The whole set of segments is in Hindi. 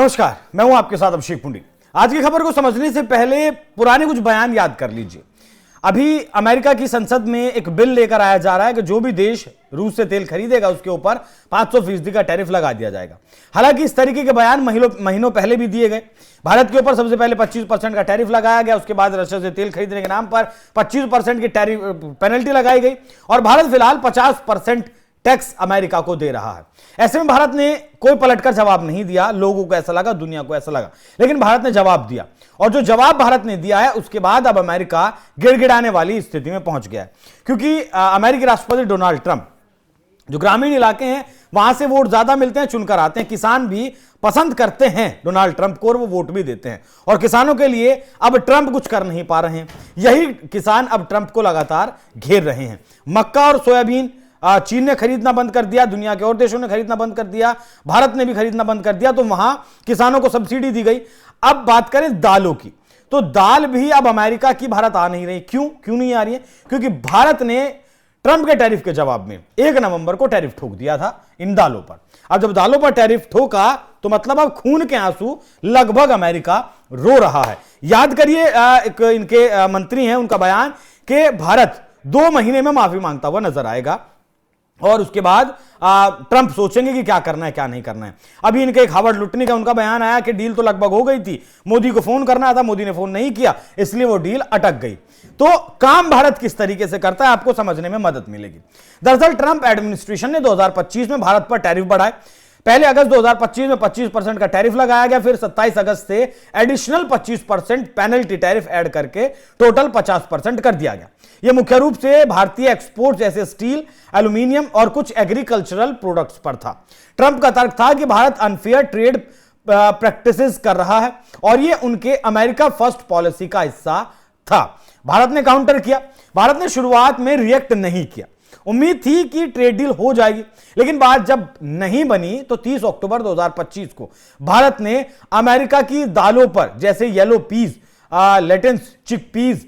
नमस्कार, मैं हूं आपके साथ अभिषेक पुंडी। आज की खबर को समझने से पहले पुराने कुछ बयान याद कर लीजिए। अभी अमेरिका की संसद में एक बिल लेकर आया जा रहा है कि जो भी देश रूस से तेल खरीदेगा उसके ऊपर 500% का टैरिफ लगा दिया जाएगा। हालांकि इस तरीके के बयान महीनों पहले भी दिए गए। भारत के ऊपर सबसे पहले 25% का टैरिफ लगाया गया, उसके बाद रशिया से तेल खरीदने के नाम पर 25% की टैरिफ पेनल्टी लगाई गई और भारत फिलहाल 50% टैक्स अमेरिका को दे रहा है। ऐसे में भारत ने कोई पलटकर जवाब नहीं दिया। लोगों को ऐसा लगा, दुनिया को ऐसा लगा, लेकिन भारत ने जवाब दिया और जो जवाब भारत ने दिया है उसके बाद अब अमेरिका गिड़गिड़ाने वाली स्थिति में पहुंच गया है, क्योंकि अमेरिकी राष्ट्रपति डोनाल्ड ट्रंप जो ग्रामीण इलाके हैं वहां से वोट ज्यादा मिलते हैं, चुनकर आते हैं। किसान भी पसंद करते हैं डोनाल्ड ट्रंप को और वो वोट भी देते हैं और किसानों के लिए अब ट्रंप कुछ कर नहीं पा रहे हैं। यही किसान अब ट्रंप को लगातार घेर रहे हैं। मक्का और सोयाबीन चीन ने खरीदना बंद कर दिया, दुनिया के और देशों ने खरीदना बंद कर दिया, भारत ने भी खरीदना बंद कर दिया, तो वहां किसानों को सब्सिडी दी गई। अब बात करें दालों की, तो दाल भी अब अमेरिका की भारत आ नहीं रही। क्यों नहीं आ रही है? क्योंकि भारत ने ट्रंप के टैरिफ के जवाब में 1 नवंबर को टैरिफ ठोक दिया था इन दालों पर। अब जब दालों पर टैरिफ ठोका तो मतलब अब खून के आंसू लगभग अमेरिका रो रहा है। याद करिए इनके मंत्री हैं, उनका बयान कि भारत 2 महीने में माफी मांगता हुआ नजर आएगा और उसके बाद ट्रंप सोचेंगे कि क्या करना है क्या नहीं करना है। अभी इनके एक हार्वर्ड लुटने का उनका बयान आया कि डील तो लगभग हो गई थी, मोदी को फोन करना था, मोदी ने फोन नहीं किया, इसलिए वो डील अटक गई। तो काम भारत किस तरीके से करता है आपको समझने में मदद मिलेगी। दरअसल ट्रंप एडमिनिस्ट्रेशन ने 2025 में भारत पर टैरिफ बढ़ाए। पहले अगस्त 2025 में 25% का टैरिफ लगाया गया, फिर 27 अगस्त से एडिशनल 25% पेनल्टी टैरिफ ऐड करके टोटल 50% कर दिया गया। यह मुख्य रूप से भारतीय एक्सपोर्ट जैसे स्टील, एल्यूमिनियम और कुछ एग्रीकल्चरल प्रोडक्ट्स पर था। ट्रंप का तर्क था कि भारत अनफेयर ट्रेड प्रैक्टिसेस कर रहा है और यह उनके अमेरिका फर्स्ट पॉलिसी का हिस्सा था। भारत ने काउंटर किया। भारत ने शुरुआत में रिएक्ट नहीं किया। उम्मीद थी कि ट्रेड डील हो जाएगी, लेकिन बात जब नहीं बनी तो 30 अक्टूबर 2025 को भारत ने अमेरिका की दालों पर जैसे येलो पीज, लेटेंस, चिकपीज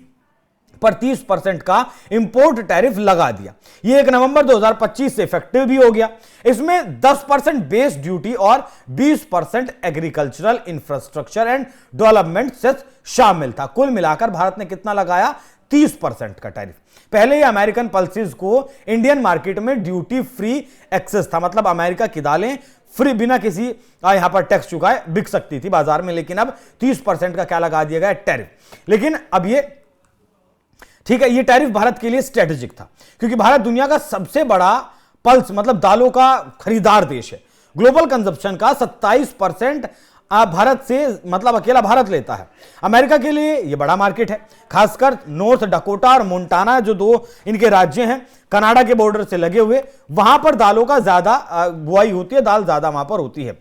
पर 30% का इंपोर्ट टैरिफ लगा दिया। यह 1 नवंबर 2025 से इफेक्टिव भी हो गया। इसमें 10% बेस ड्यूटी और 20% agricultural infrastructure and development cess शामिल था। कुल मिलाकर भारत ने कितना लगाया? 30% का टैरिफ। पहले ही अमेरिकन पल्सेस को इंडियन मार्केट में ड्यूटी फ्री एक्सेस था, मतलब अमेरिका की दालें फ्री बिना किसी यहां पर टैक्स चुकाए बिक सकती थी बाजार में, लेकिन अब 30% का क्या लगा दिया गया? टैरिफ। लेकिन अब ये ठीक है, ये टैरिफ भारत के लिए स्ट्रेटेजिक था क्योंकि भारत दुनिया का सबसे बड़ा पल्स मतलब दालों का खरीदार देश है। ग्लोबल कंजप्शन का 27% भारत से मतलब अकेला भारत लेता है। अमेरिका के लिए यह बड़ा मार्केट है, खासकर नॉर्थ डकोटा और मोंटाना जो 2 इनके राज्य हैं कनाडा के बॉर्डर से लगे हुए, वहां पर दालों का ज्यादा बुआई होती है, दाल ज्यादा वहां पर होती है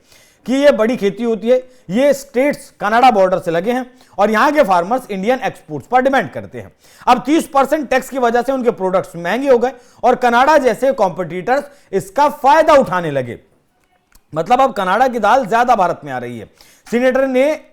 कि ये बड़ी खेती होती है। ये स्टेट्स कनाडा बॉर्डर से लगे हैं और यहां के फार्मर्स इंडियन एक्सपोर्ट्स पर डिमांड करते हैं। अब 30% टैक्स की वजह से उनके प्रोडक्ट्स महंगे हो गए और कनाडा जैसे कॉम्पिटिटर्स इसका फायदा उठाने लगे। मतलब अब कनाडा की दाल ज्यादा भारत में आ रही है।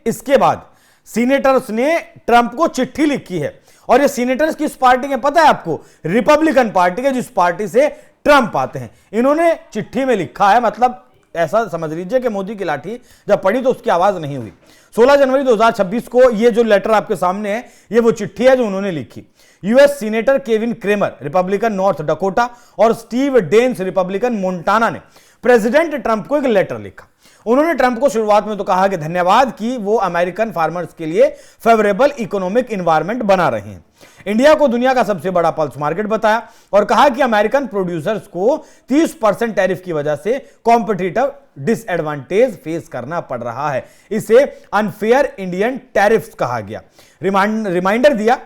इसके बाद सीनेटर्स ने ट्रंप को चिट्ठी लिखी है और ये सीनेटर्स किस पार्टी के पता है आपको? रिपब्लिकन पार्टी के, जिस पार्टी से ट्रंप आते हैं। इन्होंने चिट्ठी में लिखा है, मतलब ऐसा समझ लीजिए कि मोदी की लाठी जब पड़ी तो उसकी आवाज नहीं हुई। 16 जनवरी 2026 को ये जो लेटर आपके सामने है ये वो चिट्ठी है जो उन्होंने लिखी। US senator Kevin Cramer Republican North Dakota और स्टीव डेन्स रिपब्लिकन मोंटाना ने प्रेसिडेंट ट्रंप को एक लेटर लिखा। उन्होंने ट्रंप को शुरुआत में तो कहा कि धन्यवाद कि वो अमेरिकन फार्मर्स के लिए फेवरेबल इकोनॉमिक एनवायरनमेंट बना रहे हैं। इंडिया को दुनिया का सबसे बड़ा पल्स मार्केट बताया और कहा कि अमेरिकन प्रोड्यूसर्स को 30% टैरिफ की वजह से कॉम्पिटिटिव डिसएडवांटेज फेस करना पड़ रहा है। इसे अनफेयर इंडियन टैरिफ्स कहा गया। रिमाइंडर दिया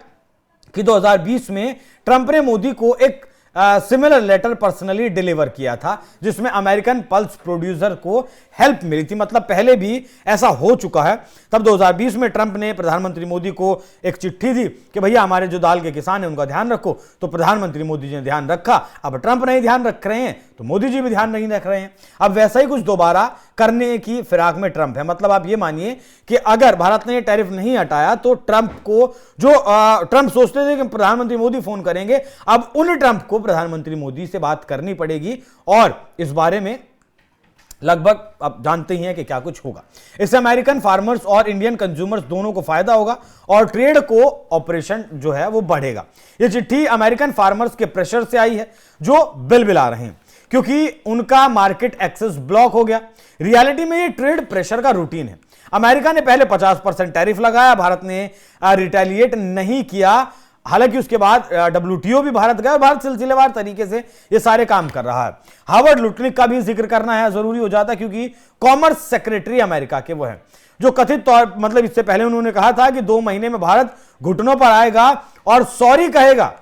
कि 2020 में ट्रंप ने मोदी को एक सिमिलर लेटर पर्सनली डिलीवर किया था जिसमें अमेरिकन पल्स प्रोड्यूसर को हेल्प मिली थी। मतलब पहले भी ऐसा हो चुका है। तब 2020 में ट्रंप ने प्रधानमंत्री मोदी को एक चिट्ठी दी कि भैया हमारे जो दाल के किसान हैं उनका ध्यान रखो, तो प्रधानमंत्री मोदी जी ने ध्यान रखा। अब ट्रंप नहीं ध्यान रख रहे हैं तो मोदी जी भी ध्यान नहीं रख रहे हैं। अब वैसा ही कुछ दोबारा करने की फिराक में ट्रंप है। मतलब आप ये मानिए कि अगर भारत ने टैरिफ नहीं हटाया तो ट्रंप को ट्रंप सोचते थे कि प्रधानमंत्री मोदी फोन करेंगे, अब उन ट्रंप को प्रधानमंत्री मोदी से बात करनी पड़ेगी और इस बारे में लगभग अब जानते ही हैं कि क्या कुछ होगा। इससे अमेरिकन फार्मर्स और इंडियन कंज्यूमर्स दोनों को फायदा होगा और ट्रेड को ऑपरेशन जो है वो बढ़ेगा। ये चिट्ठी अमेरिकन फार्मर्स के प्रेशर से आई है जो बिलबिला रहे हैं क्योंकि उनका मार्केट एक्सेस ब्लॉक हो गया। रियलिटी में ये ट्रेड प्रेशर का रूटीन है। अमेरिका ने पहले 50% टैरिफ लगाया, भारत ने रिटेलिएट नहीं किया। हालांकि उसके बाद WTO भी भारत गया, भारत सिलसिलेवार तरीके से ये सारे काम कर रहा है। हार्वर्ड लुटनिक का भी जिक्र करना है जरूरी हो जाता है क्योंकि कॉमर्स सेक्रेटरी अमेरिका के वो हैं जो कथित तौर मतलब इससे पहले उन्होंने कहा था कि 2 महीने में भारत घुटनों पर आएगा और सॉरी कहेगा,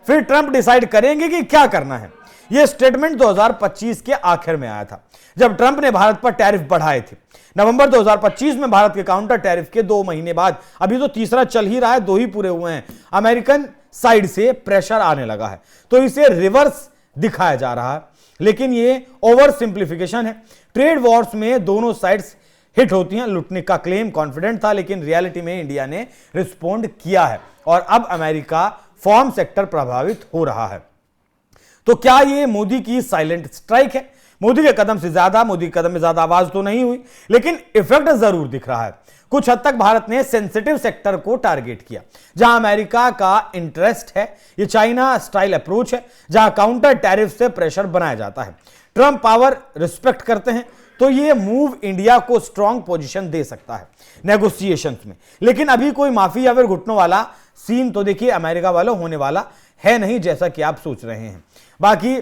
फिर ट्रंप डिसाइड करेंगे कि क्या करना है। यह स्टेटमेंट 2025 के आखिर में आया था जब ट्रंप ने भारत पर टैरिफ बढ़ाए थे। नवंबर 2025 में भारत के काउंटर टैरिफ के 2 महीने बाद, अभी तो तीसरा चल ही रहा है, 2 ही पूरे हुए हैं, अमेरिकन साइड से प्रेशर आने लगा है। तो इसे रिवर्स दिखाया जा रहा है, लेकिन ये ओवर सिंप्लीफिकेशन है। ट्रेड वॉर्स में दोनों साइड्स हिट होती हैं। लुटनिक का क्लेम कॉन्फिडेंट था, लेकिन रियलिटी में इंडिया ने रिस्पॉन्ड किया है और अब अमेरिका फार्म सेक्टर प्रभावित हो रहा है। तो क्या ये मोदी की साइलेंट स्ट्राइक है? मोदी के कदम में ज्यादा आवाज तो नहीं हुई, लेकिन इफेक्ट जरूर दिख रहा है। कुछ हद तक भारत ने सेंसिटिव सेक्टर को टारगेट किया जहां अमेरिका का इंटरेस्ट है। ये चाइना स्टाइल अप्रोच है जहां काउंटर टैरिफ से प्रेशर बनाया जाता है। ट्रंप पावर रिस्पेक्ट करते हैं तो ये मूव इंडिया को स्ट्रांग पोजीशन दे सकता है नेगोशिएशंस में, लेकिन अभी कोई माफी या फिर घुटनों वाला सीन तो देखिए अमेरिका वालों होने वाला है नहीं, जैसा कि आप सोच रहे हैं। बाकी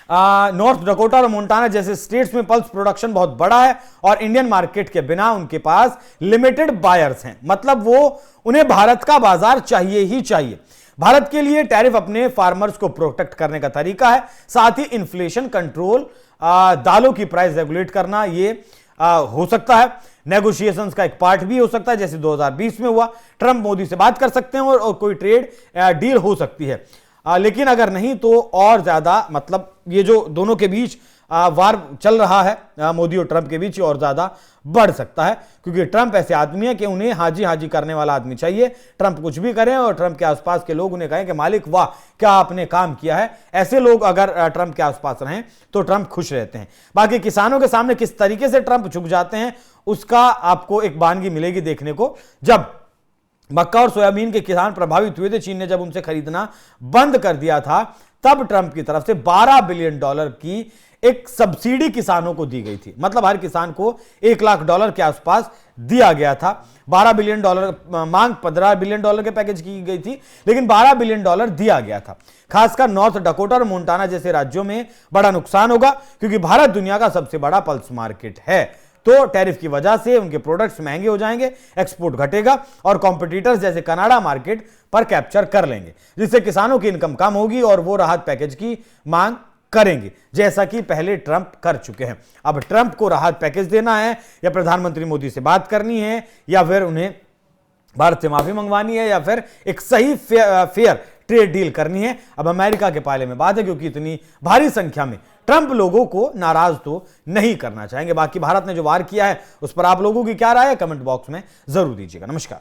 नॉर्थ डकोटा और मोंटाना जैसे स्टेट्स में पल्स प्रोडक्शन बहुत बड़ा है और इंडियन मार्केट के बिना उनके पास लिमिटेड बायर्स हैं, मतलब वो उन्हें भारत का बाजार चाहिए ही चाहिए। भारत के लिए टैरिफ अपने फार्मर्स को प्रोटेक्ट करने का तरीका है, साथ ही इन्फ्लेशन कंट्रोल, दालों की प्राइस रेगुलेट करना, ये हो सकता है नेगोशिएशंस का एक पार्ट भी हो सकता है, जैसे 2020 में हुआ। ट्रंप मोदी से बात कर सकते हैं और कोई ट्रेड डील हो सकती है, लेकिन अगर नहीं तो और ज्यादा, मतलब ये जो दोनों के बीच वार चल रहा है मोदी और ट्रंप के बीच, और ज्यादा बढ़ सकता है क्योंकि ट्रंप ऐसे आदमी है कि उन्हें हाजी हाजी करने वाला आदमी चाहिए। ट्रंप कुछ भी करें और ट्रंप के आसपास के लोग उन्हें कहें कि मालिक वाह क्या आपने काम किया है। ऐसे लोग अगर ट्रंप के आसपास रहें तो ट्रंप खुश रहते हैं। बाकी किसानों के सामने किस तरीके से ट्रंप झुक जाते हैं उसका आपको एक वानगी मिलेगी देखने को। जब मक्का और सोयाबीन के किसान प्रभावित हुए थे, चीन ने जब उनसे खरीदना बंद कर दिया था, तब ट्रंप की तरफ से $12 बिलियन की एक सब्सिडी किसानों को दी गई थी। मतलब हर किसान को $1 लाख के आसपास दिया गया था। $12 बिलियन मांग $15 बिलियन के पैकेज की गई थी, लेकिन $12 बिलियन दिया गया था। खासकर नॉर्थ डकोटा और मोंटाना जैसे राज्यों में बड़ा नुकसान होगा क्योंकि भारत दुनिया का सबसे बड़ा पल्स मार्केट है। तो टैरिफ की वजह से उनके प्रोडक्ट्स महंगे हो जाएंगे, एक्सपोर्ट घटेगा और कॉम्पिटिटर्स जैसे कनाडा मार्केट पर कैप्चर कर लेंगे, जिससे किसानों की इनकम कम होगी और वो राहत पैकेज की मांग करेंगे, जैसा कि पहले ट्रंप कर चुके हैं। अब ट्रंप को राहत पैकेज देना है या प्रधानमंत्री मोदी से बात करनी है या फिर उन्हें भारत से माफी मंगवानी है या फिर एक सही फेयर ट्रेड डील करनी है, अब अमेरिका के पाले में बात है क्योंकि इतनी भारी संख्या में ट्रंप लोगों को नाराज तो नहीं करना चाहेंगे। बाकी भारत ने जो वार किया है उस पर आप लोगों की क्या राय है, कमेंट बॉक्स में जरूर दीजिएगा। नमस्कार।